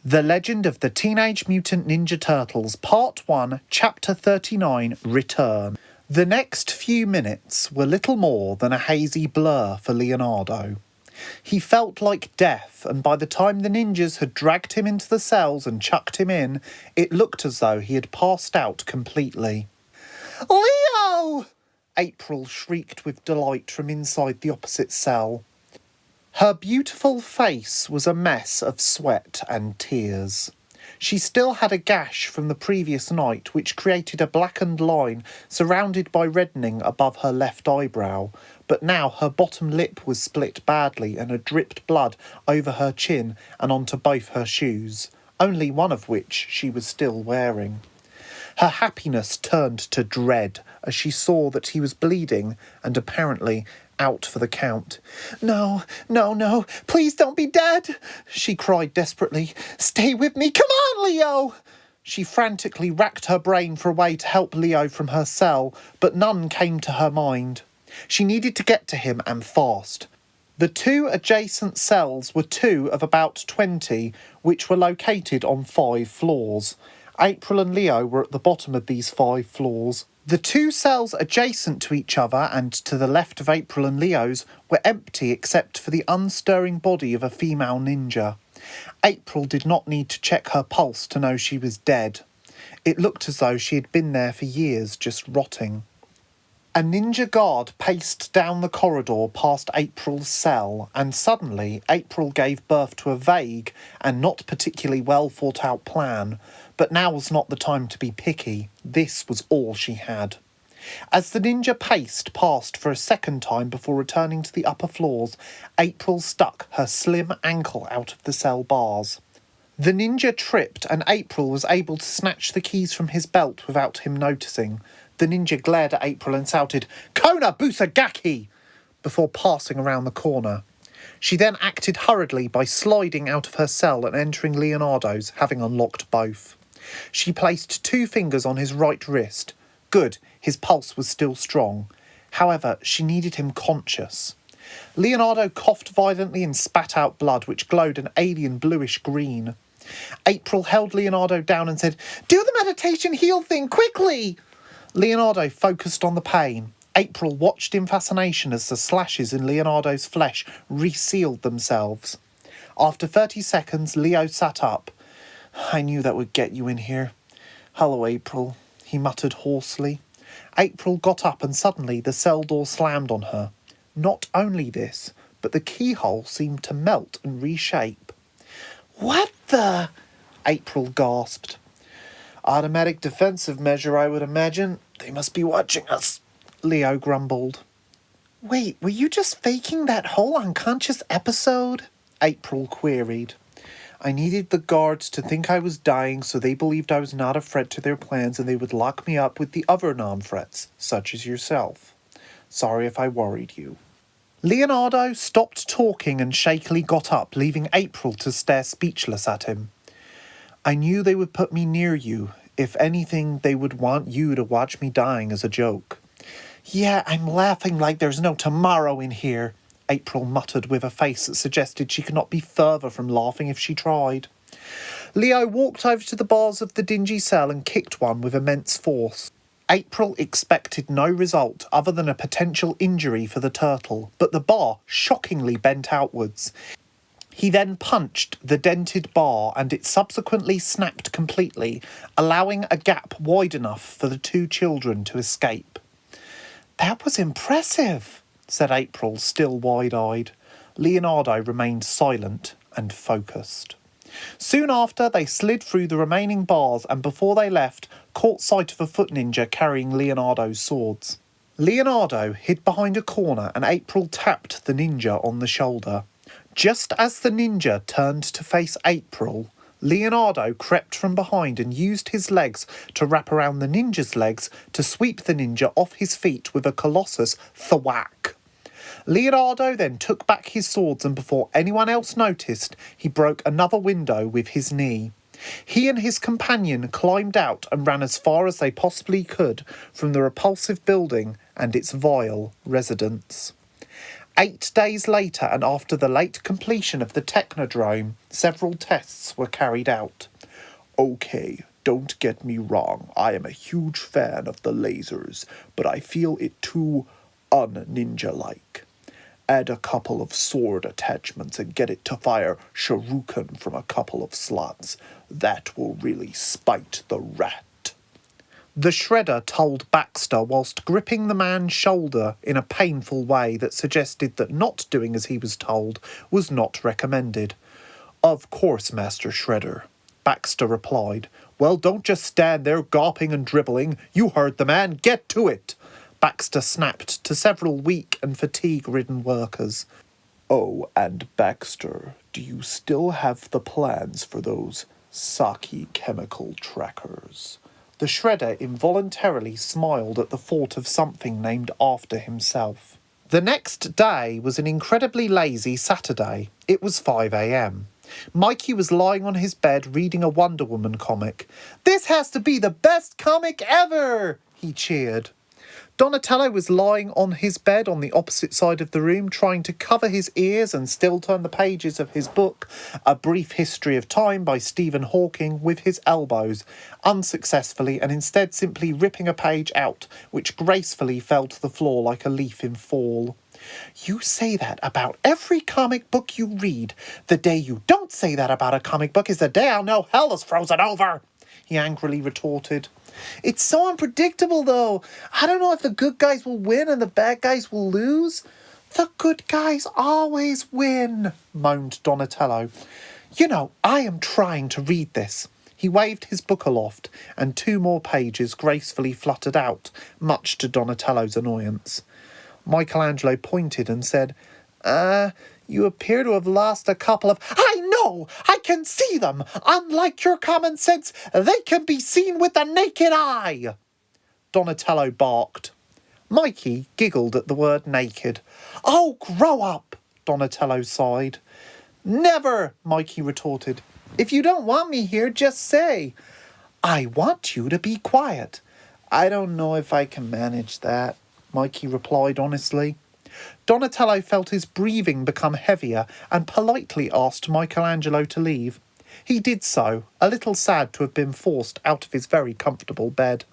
The Legend of the Teenage Mutant Ninja Turtles Part 1, Chapter 39, Return. The next few minutes were little more than a hazy blur for Leonardo. He felt like death, and by the time the ninjas had dragged him into the cells and chucked him in, it looked as though he had passed out completely. "Leo!" April shrieked with delight from inside the opposite cell. Her beautiful face was a mess of sweat and tears. She still had a gash from the previous night, which created a blackened line surrounded by reddening above her left eyebrow, but now her bottom lip was split badly and had dripped blood over her chin and onto both her shoes, only one of which she was still wearing. Her happiness turned to dread as she saw that he was bleeding and apparently out for the count. No, please don't be dead," she cried desperately. "Stay with me, come on, Leo!" She frantically racked her brain for a way to help Leo from her cell, but none came to her mind. She needed to get to him, and fast. The two adjacent cells were two of about 20, which were located on 5 floors. April and Leo were at the bottom of these 5 floors. The 2 cells adjacent to each other and to the left of April and Leo's were empty except for the unstirring body of a female ninja. April did not need to check her pulse to know she was dead. It looked as though she had been there for years, just rotting. A ninja guard paced down the corridor past April's cell, and suddenly April gave birth to a vague and not particularly well thought out plan. But now was not the time to be picky. This was all she had. As the ninja paced past for a second time before returning to the upper floors, April stuck her slim ankle out of the cell bars. The ninja tripped, and April was able to snatch the keys from his belt without him noticing. The ninja glared at April and shouted, "Kona Busagaki!" before passing around the corner. She then acted hurriedly by sliding out of her cell and entering Leonardo's, having unlocked both. She placed 2 fingers on his right wrist. Good, his pulse was still strong. However, she needed him conscious. Leonardo coughed violently and spat out blood, which glowed an alien bluish green. April held Leonardo down and said, "Do the meditation heal thing, quickly!" Leonardo focused on the pain. April watched in fascination as the slashes in Leonardo's flesh resealed themselves. After 30 seconds, Leo sat up. "I knew that would get you in here." "Hello, April," he muttered hoarsely. April got up and suddenly the cell door slammed on her. Not only this, but the keyhole seemed to melt and reshape. "What the?" April gasped. "Automatic defensive measure, I would imagine. They must be watching us," Leo grumbled. "Wait, were you just faking that whole unconscious episode?" April queried. "I needed the guards to think I was dying so they believed I was not a threat to their plans and they would lock me up with the other non-threats, such as yourself. Sorry if I worried you." Leonardo stopped talking and shakily got up, leaving April to stare speechless at him. "I knew they would put me near you. If anything, they would want you to watch me dying as a joke." "Yeah, I'm laughing like there's no tomorrow in here," April muttered with a face that suggested she could not be further from laughing if she tried. Leo walked over to the bars of the dingy cell and kicked one with immense force. April expected no result other than a potential injury for the turtle, but the bar shockingly bent outwards. He then punched the dented bar and it subsequently snapped completely, allowing a gap wide enough for the 2 children to escape. "That was impressive," said April, still wide-eyed. Leonardo remained silent and focused. Soon after, they slid through the remaining bars and before they left, caught sight of a foot ninja carrying Leonardo's swords. Leonardo hid behind a corner and April tapped the ninja on the shoulder. Just as the ninja turned to face April, Leonardo crept from behind and used his legs to wrap around the ninja's legs to sweep the ninja off his feet with a colossus thwack. Leonardo then took back his swords and before anyone else noticed, he broke another window with his knee. He and his companion climbed out and ran as far as they possibly could from the repulsive building and its vile residents. 8 days later, and after the late completion of the Technodrome, several tests were carried out. Okay, don't get me wrong, I am a huge fan of the lasers, but I feel it too un-ninja-like. Add a couple of sword attachments and get it to fire shuriken from a couple of slots. That will really spite the rat. The shredder told Baxter whilst gripping the man's shoulder in a painful way that suggested that not doing as he was told was not recommended. Of course, Master Shredder, Baxter replied. Well, don't just stand there gawping and dribbling. You heard the man. Get to it. Baxter snapped to several weak and fatigue-ridden workers. Oh, and Baxter, do you still have the plans for those Saki chemical trackers? The shredder involuntarily smiled at the thought of something named after himself. The next day was an incredibly lazy Saturday. It was 5 a.m. Mikey was lying on his bed reading a Wonder Woman comic. "This has to be the best comic ever!" he cheered. Donatello was lying on his bed on the opposite side of the room, trying to cover his ears and still turn the pages of his book, A Brief History of Time by Stephen Hawking, with his elbows, unsuccessfully, and instead simply ripping a page out, which gracefully fell to the floor like a leaf in fall. "You say that about every comic book you read. The day you don't say that about a comic book is the day I'll know hell is frozen over," he angrily retorted. "It's so unpredictable, though. I don't know if the good guys will win and the bad guys will lose." "The good guys always win," moaned Donatello. "You know, I am trying to read this." He waved his book aloft, and 2 more pages gracefully fluttered out, much to Donatello's annoyance. Michelangelo pointed and said, "You appear to have lost a couple of—" "I know! I can see them! Unlike your common sense, they can be seen with the naked eye!" Donatello barked. Mikey giggled at the word naked. "Oh, grow up!" Donatello sighed. "Never!" Mikey retorted. "If you don't want me here, just say." "I want you to be quiet." "I don't know if I can manage that," Mikey replied honestly. Donatello felt his breathing become heavier and politely asked Michelangelo to leave. He did so, a little sad to have been forced out of his very comfortable bed.